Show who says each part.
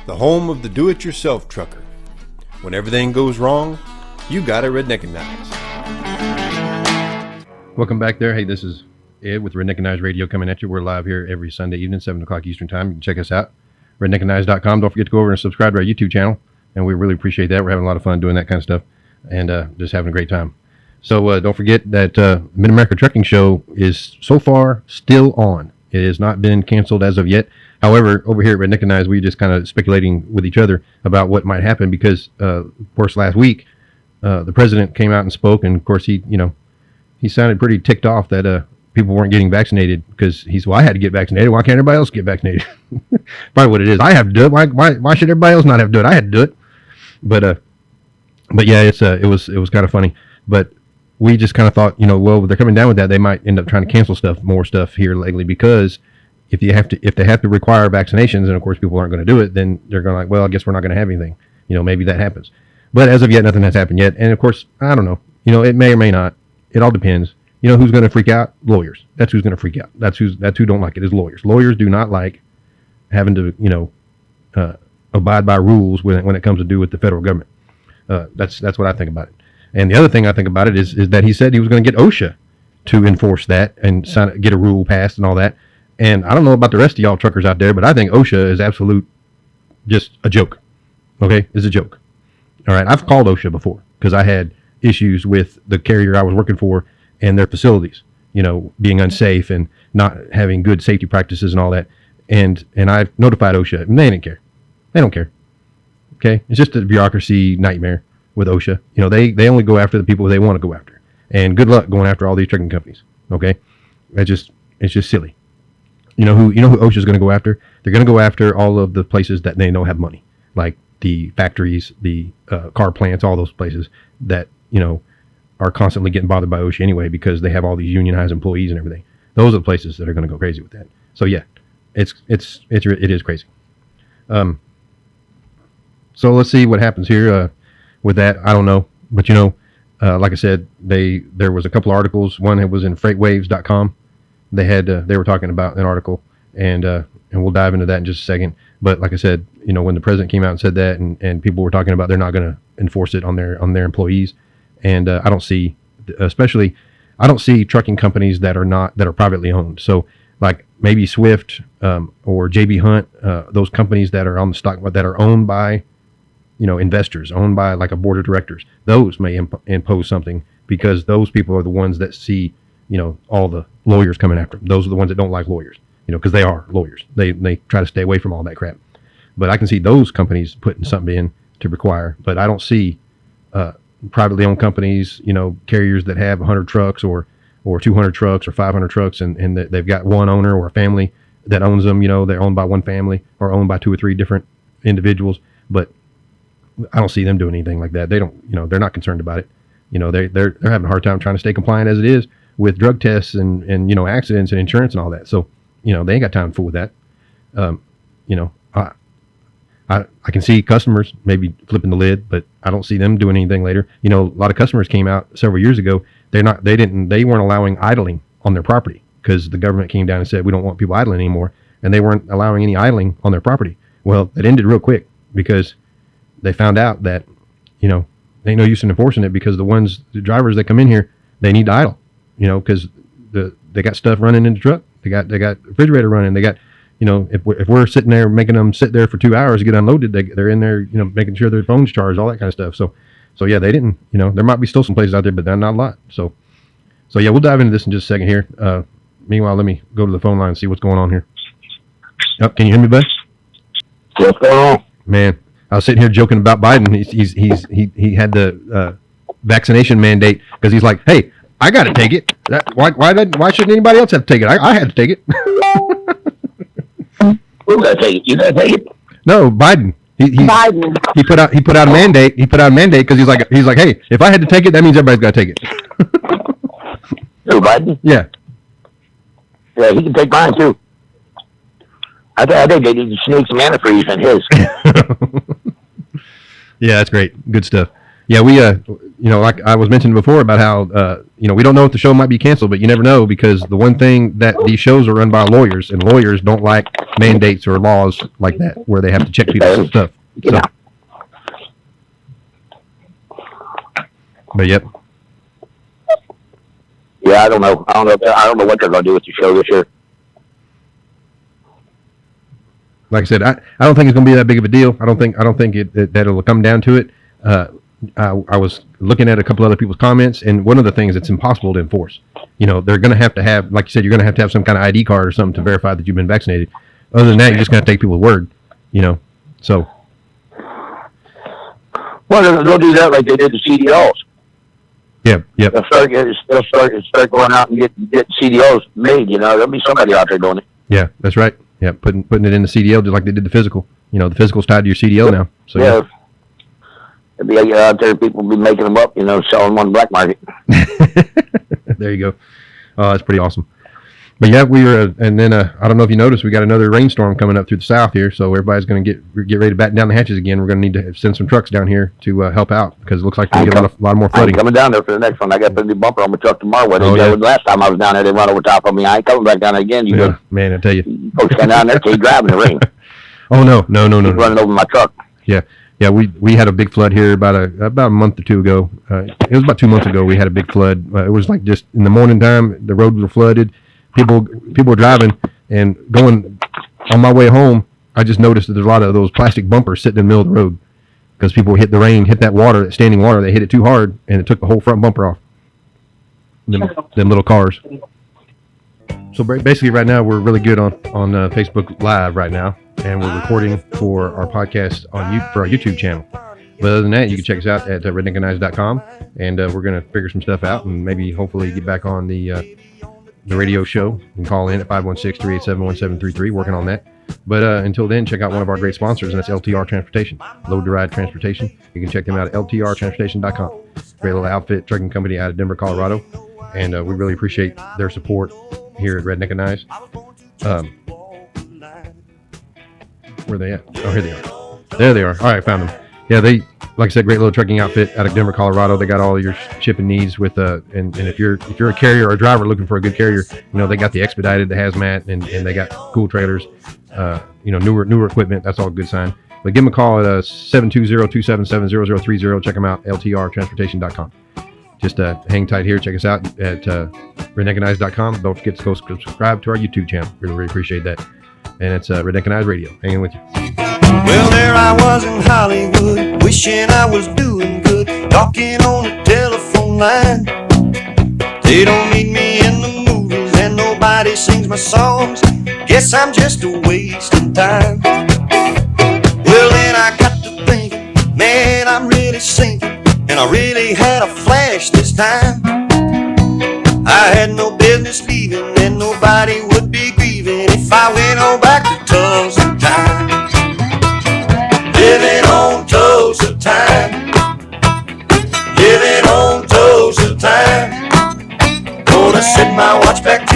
Speaker 1: the home of the do-it-yourself trucker. When everything goes wrong, you gotta Redneckanize.
Speaker 2: Welcome back there. Hey, this is Ed with Redneckanize Radio coming at you. We're live here every Sunday evening, 7 o'clock Eastern Time. You can check us out, redneckanize.com. Don't forget to go over and subscribe to our YouTube channel, and we really appreciate that. We're having a lot of fun doing that kind of stuff and just having a great time. So don't forget that Mid-America Trucking Show is so far still on. It has not been canceled as of yet. However, over here at Redneckanize, we just kind of speculating with each other about what might happen because, of course, last week the president came out and spoke, and of course he sounded pretty ticked off that people weren't getting vaccinated because I had to get vaccinated. Why can't everybody else get vaccinated? Probably what it is. I have to do it. Why should everybody else not have to do it? I had to do it. But yeah, it was kind of funny. But we just kind of thought, well, they're coming down with that. They might end up trying to cancel more stuff here lately because if they have to require vaccinations, and of course people aren't going to do it, then they're going to well, I guess we're not going to have anything. Maybe that happens. But as of yet, nothing has happened yet. And of course, I don't know. It may or may not. It all depends. Who's going to freak out? Lawyers. That's who's going to freak out. That's who don't like it is lawyers. Lawyers do not like having to, abide by rules when it comes to do with the federal government. That's what I think about it. And the other thing I think about it is that he said he was going to get OSHA to enforce that and get a rule passed and all that. And I don't know about the rest of y'all truckers out there, but I think OSHA is absolute just a joke. Okay? It's a joke. All right? I've called OSHA before because I had issues with the carrier I was working for and their facilities, being unsafe and not having good safety practices and all that. And I've notified OSHA, and they didn't care. They don't care. Okay? It's just a bureaucracy nightmare with OSHA. They only go after the people they want to go after. And good luck going after all these trucking companies. Okay? It's just silly. You know who OSHA is going to go after? They're going to go after all of the places that they know have money, like the factories, the car plants, all those places that are constantly getting bothered by OSHA anyway because they have all these unionized employees and everything. Those are the places that are going to go crazy with that. So yeah, it is crazy. So let's see what happens here with that. I don't know, but like I said, there was a couple articles. One, it was in freightwaves.com. They were talking about an article, and we'll dive into that in just a second. But like I said, when the president came out and said that, and people were talking about they're not going to enforce it on their employees, and I don't see trucking companies that are privately owned. So like maybe Swift or JB Hunt, those companies that are on the stock that are owned by investors, owned by like a board of directors, those may impose something because those people are the ones that see all the lawyers coming after them. Those are the ones that don't like lawyers, because they are lawyers. They try to stay away from all that crap. But I can see those companies putting something in to require, but I don't see privately owned companies, carriers that have 100 trucks or 200 trucks or 500 trucks and they've got one owner or a family that owns them. They're owned by one family or owned by 2 or 3 different individuals. But I don't see them doing anything like that. They don't, they're not concerned about it. They're having a hard time trying to stay compliant as it is with drug tests and accidents and insurance and all that. So, they ain't got time to fool with that. I can see customers maybe flipping the lid, but I don't see them doing anything later. A lot of customers came out several years ago. They weren't allowing idling on their property because the government came down and said, we don't want people idling anymore. And they weren't allowing any idling on their property. Well, it ended real quick because they found out that, there ain't no use in enforcing it because the drivers that come in here, they need to idle, because they got stuff running in the truck. They got refrigerator running. They got, if we're sitting there making them sit there for 2 hours to get unloaded, they're in there, making sure their phone's charged, all that kind of stuff. So yeah, they didn't, there might be still some places out there, but not a lot. So yeah, we'll dive into this in just a second here. Meanwhile, let me go to the phone line and see what's going on here. Oh, can you hear me, bud?
Speaker 3: What's going on? Man,
Speaker 2: I was sitting here joking about Biden. He had the vaccination mandate because he's like, hey, I got to take it. Why shouldn't anybody else have to take it? I had to take it.
Speaker 3: Who got to take it? You got to take it?
Speaker 2: No, Biden.
Speaker 3: Biden.
Speaker 2: He put out a mandate. He put out a mandate because he's like, hey, if I had to take it, that means everybody's got to take it.
Speaker 3: Who, Biden?
Speaker 2: Yeah.
Speaker 3: Yeah, he can take mine too. I think they need to sneak some antifreeze in his.
Speaker 2: Yeah, that's great. Good stuff. Yeah, we like I was mentioning before about how, we don't know if the show might be canceled, but you never know, because the one thing that these shows are run by lawyers, and lawyers don't like mandates or laws like that where they have to check people's stuff. So, but yep.
Speaker 3: Yeah, I don't know. I don't know what they're going to do with the show this year.
Speaker 2: Like I said, I don't think it's going to be that big of a deal. I don't think that it'll come down to it. I was looking at a couple other people's comments, and one of the things that's impossible to enforce. They're going to have, like you said, you're going to have some kind of ID card or something to verify that you've been vaccinated. Other than that, you're just going to take people's word. So.
Speaker 3: Well, they'll do that like they did the CDLs.
Speaker 2: Yeah, yep.
Speaker 3: They'll start going out and get CDLs made. There'll be somebody out there doing it.
Speaker 2: Yeah, that's right. Yeah, putting it in the CDL just like they did the physical. The physical's tied to your CDL now. So
Speaker 3: yeah. There'll be out there, people will be making them up, selling them on the black market.
Speaker 2: There you go. Oh, that's pretty awesome. But yeah, we were, and then I don't know if you noticed, we got another rainstorm coming up through the south here, so everybody's going to get ready to batten down the hatches again. We're going to need to send some trucks down here to help out, because it looks like we get a lot more flooding.
Speaker 3: I'm coming down there for the next one. I got to put a new bumper on my truck tomorrow. Last time I was down there, they run over top of me. I ain't coming back down there again.
Speaker 2: Man, I tell you.
Speaker 3: Folks stand down there, keep driving the rain.
Speaker 2: Oh no!
Speaker 3: Running over my truck.
Speaker 2: Yeah, we had a big flood here about a month or two ago. It was about 2 months ago. We had a big flood. It was like just in the morning time, the roads were flooded. People were driving and going on my way home. I just noticed that there's a lot of those plastic bumpers sitting in the middle of the road because people hit the rain, hit that water, that standing water. They hit it too hard, and it took the whole front bumper off. Them little cars. So basically, right now we're really good on Facebook Live right now, and we're recording for our podcast for our YouTube channel. But other than that, you can check us out at redneckanize.com, and we're going to figure some stuff out and maybe hopefully get back on the radio show. You can call in at 516-387-1733, working on that. But until then, check out one of our great sponsors, and that's LTR Transportation, Load to Ride Transportation. You can check them out at ltrtransportation.com. Great little outfit, trucking company out of Denver, Colorado. And we really appreciate their support here at Redneckanize. Where are they at? Oh, here they are. There they are. All right, found them. Yeah, they, like I said, great little trucking outfit out of Denver, Colorado. They got all your shipping needs with and if you're a carrier or a driver looking for a good carrier, they got the expedited, the hazmat, and they got cool trailers, newer equipment. That's all a good sign. But give them a call at 720-277-0030. Check them out, ltrtransportation.com. Just hang tight here. Check us out at redneckanize.com. Don't forget to go subscribe to our YouTube channel. Really, really appreciate that. And it's Redneckanize Radio. Hanging with you.
Speaker 4: Well, there I was in Hollywood, wishing I was doing good, talking on the telephone line. They don't need me in the movies, and nobody sings my songs. Guess I'm just a wasting time. Well, then I got to thinking, man, I'm really sinking, and I really had a flash this time. I had no business leaving, and nobody would be grieving if I went on back to Tulsa time. Living on Tulsa time. Living on Tulsa time. Gonna set my watch back